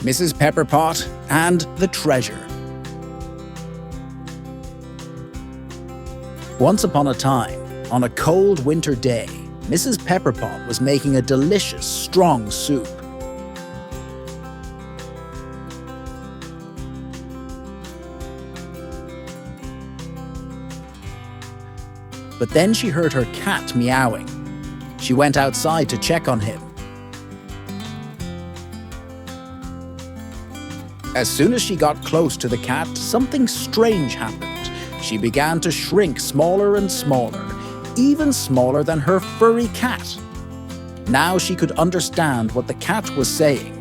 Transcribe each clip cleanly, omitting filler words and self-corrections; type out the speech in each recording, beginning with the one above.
Mrs. Pepperpot and the Treasure. Once upon a time, on a cold winter day, Mrs. Pepperpot was making a delicious, strong soup. But then she heard her cat meowing. She went outside to check on him. As soon as she got close to the cat, something strange happened. She began to shrink smaller and smaller, even smaller than her furry cat. Now she could understand what the cat was saying.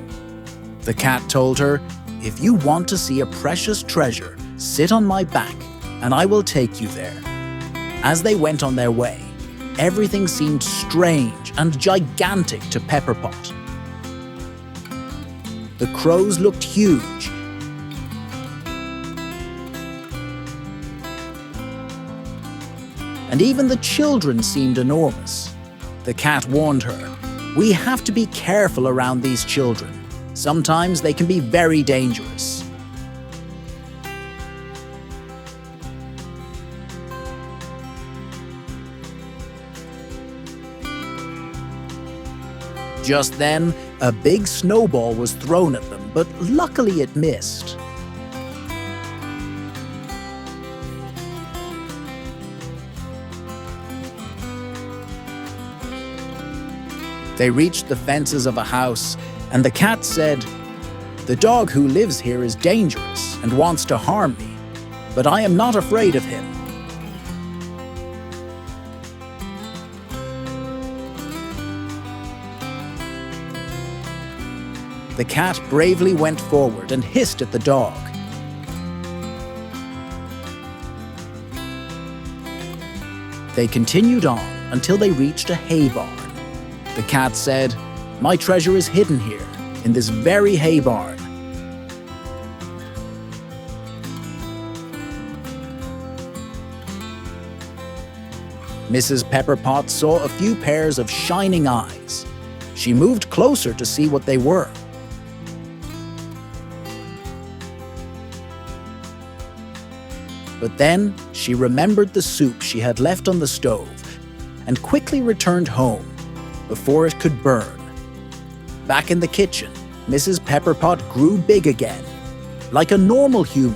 The cat told her, "If you want to see a precious treasure, sit on my back, and I will take you there." As they went on their way, everything seemed strange and gigantic to Pepperpot. The crows looked huge. And even the children seemed enormous. The cat warned her, "We have to be careful around these children. Sometimes they can be very dangerous." Just then, a big snowball was thrown at them, but luckily it missed. They reached the fences of a house, and the cat said, "The dog who lives here is dangerous and wants to harm me, but I am not afraid of him." The cat bravely went forward and hissed at the dog. They continued on until they reached a hay barn. The cat said, "My treasure is hidden here, in this very hay barn." Mrs. Pepperpot saw a few pairs of shining eyes. She moved closer to see what they were. But then she remembered the soup she had left on the stove and quickly returned home before it could burn. Back in the kitchen, Mrs. Pepperpot grew big again, like a normal human.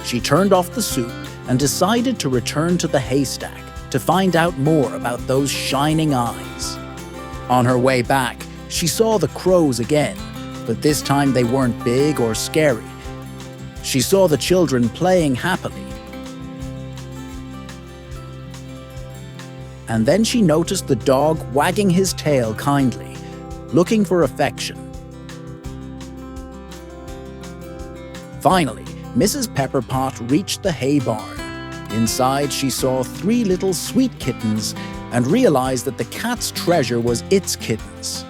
She turned off the soup and decided to return to the haystack to find out more about those shining eyes. On her way back, she saw the crows again, but this time they weren't big or scary. She saw the children playing happily. And then she noticed the dog wagging his tail kindly, looking for affection. Finally, Mrs. Pepperpot reached the hay barn. Inside, she saw 3 little sweet kittens and realized that the cat's treasure was its kittens.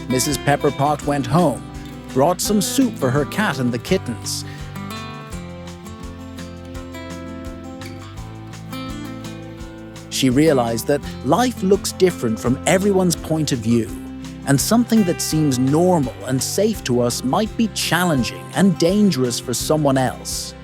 Mrs. Pepperpot went home, brought some soup for her cat and the kittens. She realized that life looks different from everyone's point of view, and something that seems normal and safe to us might be challenging and dangerous for someone else.